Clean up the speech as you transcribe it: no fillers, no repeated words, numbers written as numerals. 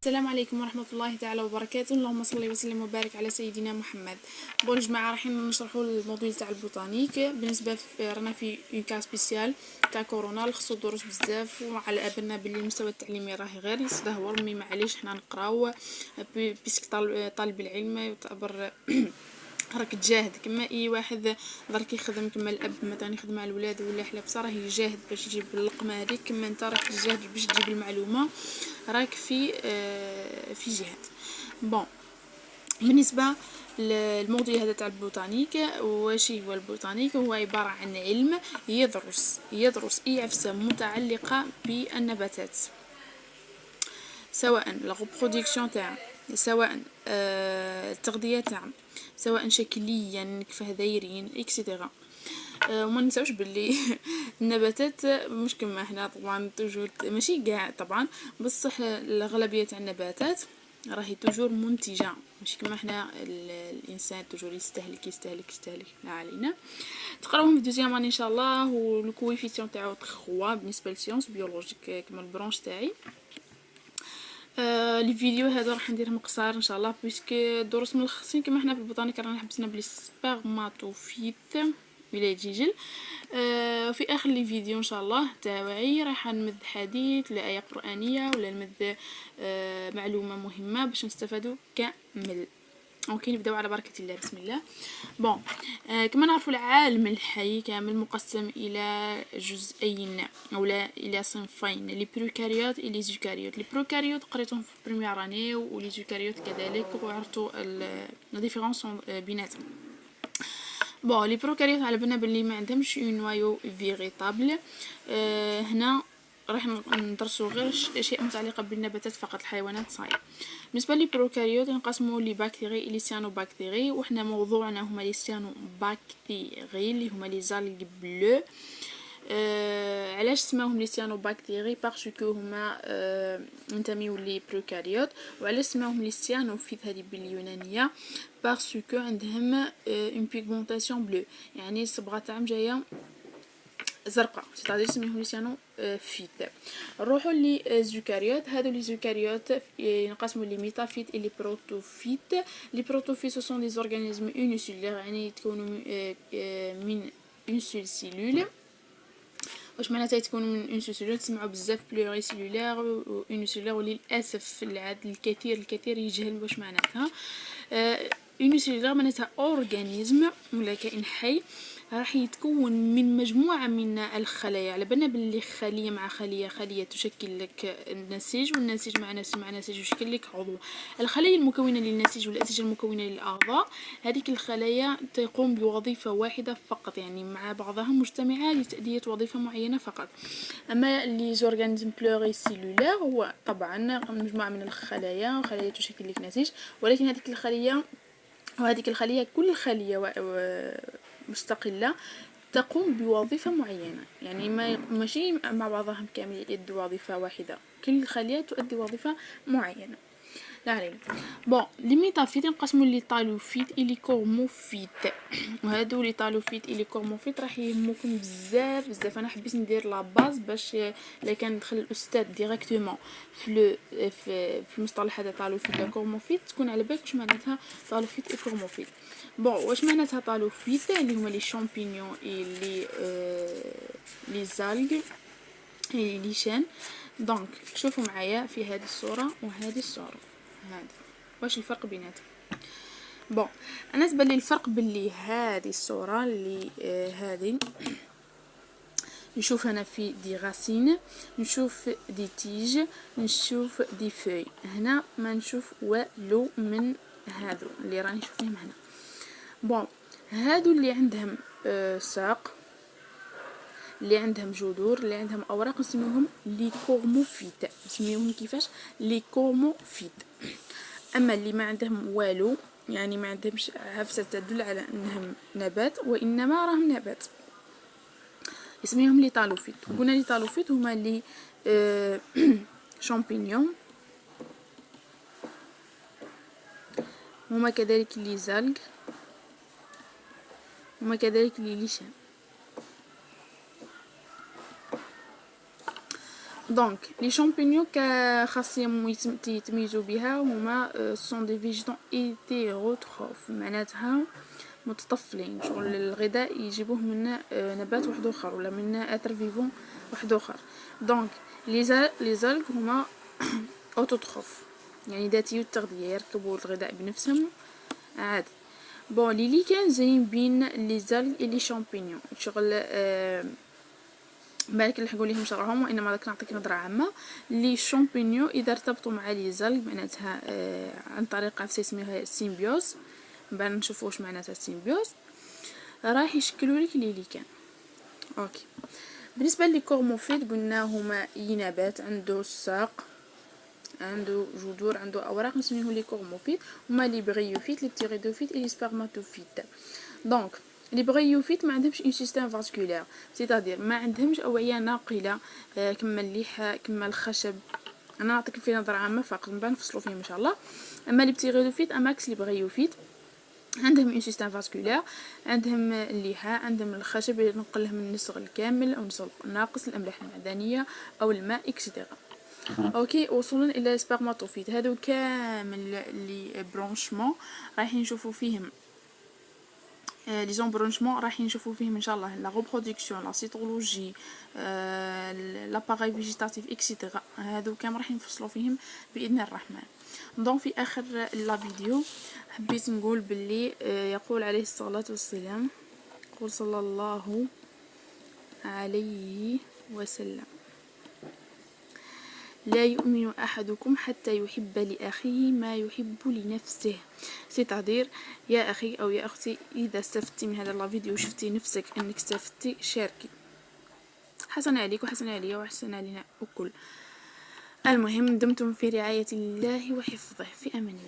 السلام عليكم ورحمة الله تعالى وبركاته. اللهم صل وسلم وبارك على سيدنا محمد. بون جماعة رايحين نشرحوا الموضوع تاع البوتانيك. بالنسبة رانا في اون كا سبيسيال تاع كورونا، خصو دروس بزاف، وعلى بالنا باللي المستوى التعليمي راهي غير يتدهور، مي معليش حنا نقراو بيسك طالب العلم يعتبر راك تجاهد كما اي واحد درك يخدم، كما الاب مثلا يخدم على الولاد ولا حلا راه يجاهد باش يجيب اللقمه هذيك، كما انت راك تجاهد باش تجيب المعلومه، راك في جهاد. بون بالنسبه للموضوع هذا تاع البوتانيك، واش هو البوتانيك؟ هو عباره عن علم يدرس اي عفسه متعلقه بالنباتات، سواء لا ريبرودكسيون تاعها، سواء التغذيه تاعها، سواء شكليا كيفاه دايرين اكسيتيرا. وما ننساوش باللي النباتات مش كما احنا طبعا توجور، ماشي كاع طبعا، بصح الاغلبيه تاع النباتات راهي توجور منتجه، مش كما احنا الانسان توجور يستهلك يستهلك يستهلك. لا علينا تقراوهم في دوزيام ان شاء الله. والكويفيسيون تاعو 3 بالنسبه للسيونس بيولوجيك كما البرونش تاعي. لي فيديو هذا راح نديرهم قصار ان شاء الله، بيسك دروس ملخصين كما احنا في البوتانيك رانا حبسنا بلي سبرماتوفيت ولا جيجل. في اخر لي فيديو ان شاء الله تاعي راح نمد حديث ولا ايه قرانيه ولا نمد معلومه مهمه باش نستفادوا كامل. اوكي نبداو على بركه الله. بسم الله. بون كما نعرفوا العالم الحي كامل مقسم الى جزئين او لا الى صنفين، لي بروكاريوت و لي زوكاريوت. لي بروكاريوت قريتهم في بريمير اني، ولي زوكاريوت كذلك، وعرفتوا لا ديفيرونس بيناتهم. بون لي بروكاريوت على بالنا بلي ما عندهمش اون نوايو فيغيتابل. هنا راح ندرسوا غير اشياء متعلقه بالنباتات فقط، الحيوانات صاير. بالنسبه لي بروكاريوت نقسموا لي باكتيري لي سيانوباكتيري، وحنا موضوعنا هما لي سيانوباكتيري اللي هما لي زالغ بلو. علاش سماوهم لي سيانوباكتيري؟ باسكو هما ينتميو لي بروكاريوت. وعلاش سماوهم لي سيانوفيت هذه باليونانيه؟ باسكو عندهم اون بيغمونطاسيون بلو، يعني الصبغه تاعهم جايه زرقاء، تقدر تسميهم لي سيانو فيت. نروحوا لي زوكاريوت. هادو لي زوكاريوت ينقسموا لي ميتافيت لي بروتوفيت. لي بروتوفيت سو سون دي اورغانيزم اونيسيلير، يعني يتكونوا من اون سيل سيلول. واش معناتها يتكونوا من اون سيلول؟ تسمعوا بزاف بلوري سيلولير و اون سيلولير، وللاسف الكثير يجهل واش معناتها. اون سيلولير معناتها اورغانيزم ولا كائن حي راح يتكون من مجموعة من الخلايا. على بالنا باللي خلية مع خلية تشكل لك النسيج، والنسيج مع نسيج يشكل لك عضو. الخلايا المكونة للنسيج والأنسجة المكونة للأعضاء، هذيك الخلايا تقوم بوظيفة واحدة فقط، يعني مع بعضها مجتمعة لتأدية وظيفة معينة فقط. أما لي زورغانيزم بلوري سيلولير هو طبعا مجموعة من الخلايا تشكل لك نسيج، ولكن هذيك الخلية كل خلية مستقلة تقوم بوظيفة معينة، يعني ماشي مع بعضهم كامل يؤدوا وظيفة واحدة، كل خلية تؤدي وظيفة معينة. لا علينا. بون لي ميتافيت نقسموا لي طالوفيت لي كورموفيت. وهادو لي طالوفيت لي كورموفيت راح يهموكم بزاف. انا حبيت ندير لا باز باش لا كان ندخل الاستاذ ديريكتومون في المصطلح هذا طالوفيت لا كورموفيت تكون على بالك واش معناتها طالوفيت و كورموفيت. بون واش معناتها طالوفيت؟ اللي هما لي شامبينيون لي زالغ لي شان. دونك شوفوا معايا في هذه الصورة وهذه الصورة، هذا واش الفرق بيناتهم؟ بون انا تبان لي الفرق باللي هذه الصورة اللي هذه نشوف هنا في دي غاسين، نشوف دي تيج، نشوف دي فوي. هنا ما نشوف والو من هادو اللي راني نشوفهم هنا. بون هادو اللي عندهم ساق، اللي عندهم جذور، اللي عندهم اوراق، نسميوهم لي كورموفيت. نسميوهم كيفاش؟ لي كورموفيت. اما اللي ما عندهم والو، يعني ما عندهمش عفسه تدل على انهم نبات وانما راهم نبات، اسميهم لي طالوفيت. قلنا لي طالوفيت هما لي شامبينيون، هما كذلك لي زالغ، هما كذلك لي ليشان. دونك لي شامبينيون كخاصية يتميزوا بها هما سون دي فيجيتون ايتيروتروف، معناتها متطفلين، شغل الغذاء يجيبوه من نبات واحد اخر ولا من اتر فيفون واحد اخر. دونك لي زالغ هما اوتوتروف، يعني ذاتيو التغذية، يركبوا الغذاء بنفسهم عادي. بون لي كان زين بين لي زالغ اي لي شامبينيون، شغل بالك نلحقوا ليهم شرحهم، وانما راك نعطيك نظره عامه. لي شامبينيون اذا ارتبطوا مع لي زالغ معناتها عن طريق عفسه اسمها السيمبيوز، بان نشوفوا واش معناتها السيمبيوز، راح يشكلوا لك لي ليكان. اوكي، بالنسبه لي كورموفيد قلنا هما نبات عنده الساق، عنده جذور، عنده اوراق، نسميوه لي كورموفيت. هما لي بريوفيت، لي بتيريدوفيت اي لي سبرماتوفيت. دونك لي بريوفيت ما عندهمش اون سيستم فاسكولير، سيتادير ما عندهمش اوعيه ناقله كما اللحى كما الخشب. انا نعطيك في نظره عامه فقط، من بعد نفصلوا فيهم ان شاء الله. اما لي بتيريدوفيت اماكس لي بريوفيت عندهم اون سيستم فاسكولير، عندهم اللحى، عندهم الخشب اللي ينقل لهم النسغ الكامل او النسغ الناقص، الاملاح المعدنيه او الماء اكسيتيرا. اوكي، وصلنا الى السبرماتوفيت. هادو كامل لي برونشمون راح نشوفوا فيهم لي زومبرونشمون، راح نشوفوا فيهم ان شاء الله لا ريبرودكسيون، لا سيتولوجي، لاباراي فيجيتاتيف اكسيتيرا. هادو كام راح نفصلوا فيهم باذن الرحمن. دونك في اخر لا فيديو حبيت نقول باللي يقول عليه الصلاه والسلام، يقول صلى الله عليه وسلم: لا يؤمن احدكم حتى يحب لاخيه ما يحب لنفسه. سيتادير يا اخي او يا اختي، اذا استفدتي من هذا الفيديو وشفتي نفسك انك استفدتي، شاركي، حسن عليك وحسن عليا وحسن علينا الكل. المهم دمتم في رعاية الله وحفظه، في امان الله.